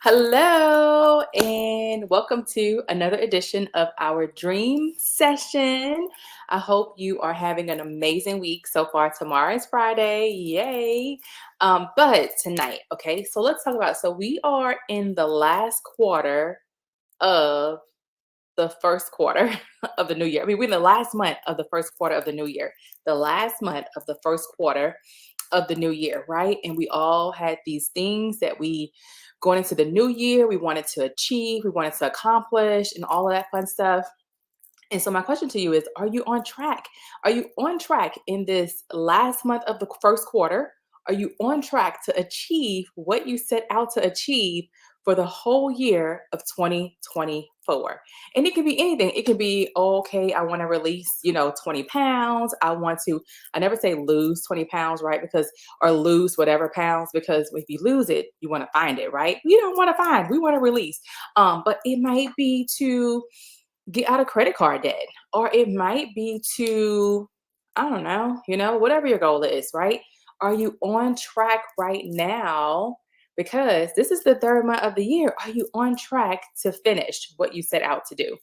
Hello, and welcome to another edition of our dream session. I hope you are having an amazing week so far. Tomorrow is Friday, yay! But tonight, okay, so let's talk about. So we are in the last quarter of the first quarter of the new year. I mean, we're in the last month of the first quarter of the new year, the last month of the first quarter of the new year, right? And we all had these things that we going into the new year, we wanted to achieve, we wanted to accomplish, and all of that fun stuff. And so, my question to you is: are you on track? Are you on track in this last month of the first quarter? Are you on track to achieve what you set out to achieve for the whole year of 2024? And it can be anything. It can be, oh, okay, I want to release, 20 pounds. I never say lose 20 pounds, right? Or lose whatever pounds, because if you lose it, you want to find it, right? We don't want to find, we want to release. But it might be to get out of credit card debt, or it might be to, I don't know, whatever your goal is, right? Are you on track right now? Because this is the third month of the year. Are you on track to finish what you set out to do?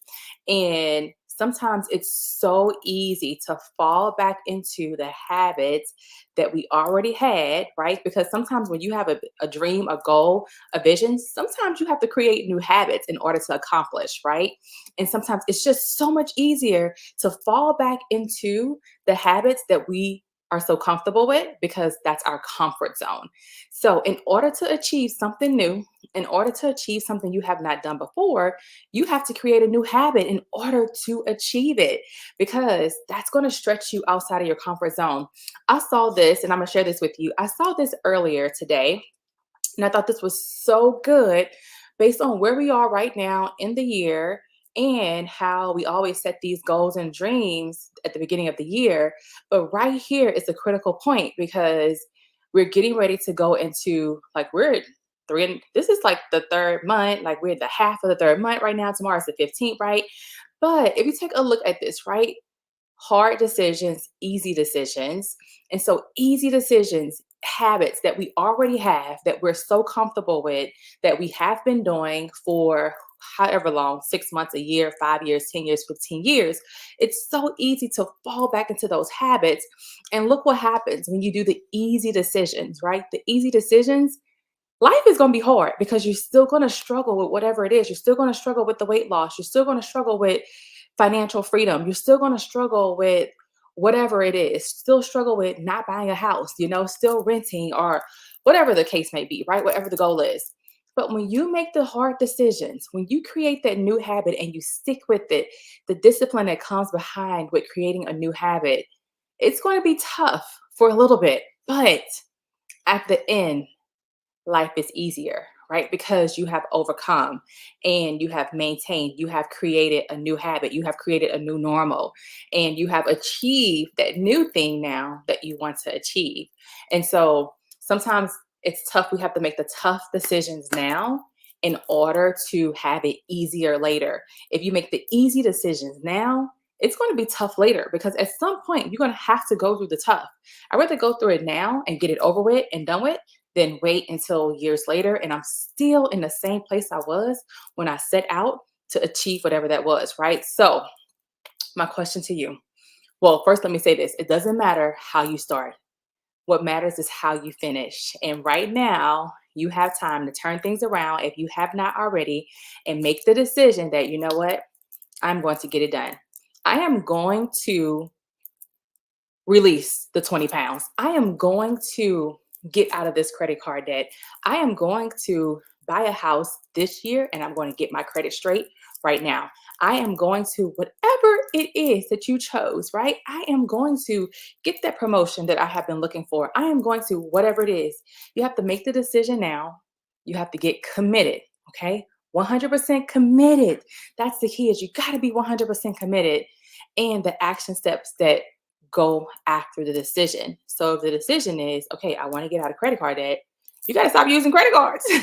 And sometimes it's so easy to fall back into the habits that we already had, right? Because sometimes when you have a dream, a goal, a vision, sometimes you have to create new habits in order to accomplish, right? And sometimes it's just so much easier to fall back into the habits that we are so comfortable with, because that's our comfort zone. So, in order to achieve something new, in order to achieve something you have not done before, you have to create a new habit in order to achieve it, because that's going to stretch you outside of your comfort zone. I saw this, and I'm going to share this with you. I saw this earlier today, and I thought this was so good based on where we are right now in the year, and how we always set these goals and dreams at the beginning of the year. But right here is a critical point, because we're getting ready to go into, like, we're this is like the third month, like we're the half of the third month right now. Tomorrow's the 15th, right? But if you take a look at this, right? Hard decisions, easy decisions. And so, easy decisions, habits that we already have, that we're so comfortable with, that we have been doing for however long, 6 months, a year, 5 years, 10 years, 15 years. It's so easy to fall back into those habits. And look what happens when you do the easy decisions, right? The easy decisions, life is going to be hard, because you're still going to struggle with whatever it is. You're still going to struggle with the weight loss. You're still going to struggle with financial freedom. You're still going to struggle with whatever it is. Still struggle with not buying a house, still renting, or whatever the case may be, right? Whatever the goal is. But when you make the hard decisions, when you create that new habit and you stick with it, the discipline that comes behind with creating a new habit, it's going to be tough for a little bit. But at the end, life is easier, right? Because you have overcome, and you have maintained, you have created a new habit, you have created a new normal, and you have achieved that new thing now that you want to achieve. And so sometimes it's tough. We have to make the tough decisions now in order to have it easier later. If you make the easy decisions now, it's going to be tough later, because at some point you're going to have to go through the tough. I'd rather go through it now and get it over with and done with, than wait until years later and I'm still in the same place I was when I set out to achieve whatever that was, right? So, my question to you, well, first, let me say this: it doesn't matter how you start. What matters is how you finish. And right now, you have time to turn things around, if you have not already, and make the decision that, you know what, I'm going to get it done. I am going to release the 20 pounds. I am going to get out of this credit card debt. I am going to buy a house this year, and I'm going to get my credit straight right now. I am going to, whatever it is that you chose, right? I am going to get that promotion that I have been looking for. I am going to, whatever it is. You have to make the decision now. You have to get committed, okay? 100% committed. That's the key, is you got to be 100% committed, and the action steps that go after the decision. So if the decision is, okay, I want to get out of credit card debt, you got to stop using credit cards. You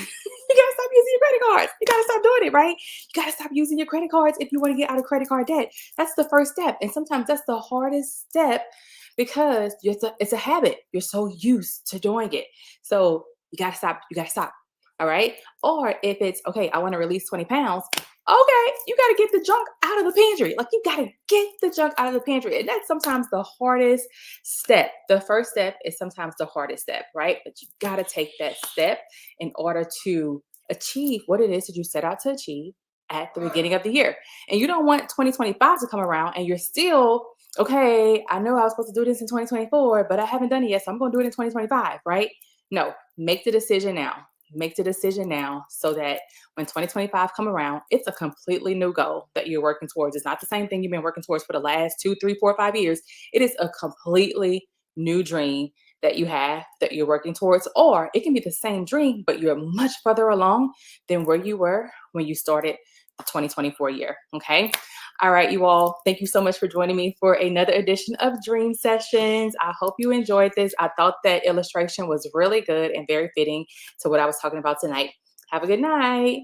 got to stop using your credit cards. You got to stop doing it, right? You got to stop using your credit cards if you want to get out of credit card debt. That's the first step. And sometimes that's the hardest step, because it's a habit. You're so used to doing it. So you got to stop. You got to stop. All right. Or if it's, okay, I want to release 20 pounds. Okay, you got to get the junk out of the pantry. Like, you got to get the junk out of the pantry. And that's sometimes the hardest step. The first step is sometimes the hardest step, right? But you got to take that step in order to achieve what it is that you set out to achieve at the beginning of the year. And you don't want 2025 to come around and you're still, okay, I know I was supposed to do this in 2024, but I haven't done it yet. So I'm going to do it in 2025, right? No, make the decision now. Make the decision now so that when 2025 come around, it's a completely new goal that you're working towards. It's not the same thing you've been working towards for the last 2, 3, 4, 5 years. It is a completely new dream that you have that you're working towards, or it can be the same dream, but you're much further along than where you were when you started the 2024 year. Okay. All right, you all, thank you so much for joining me for another edition of Dream Sessions. I hope you enjoyed this. I thought that illustration was really good and very fitting to what I was talking about tonight. Have a good night.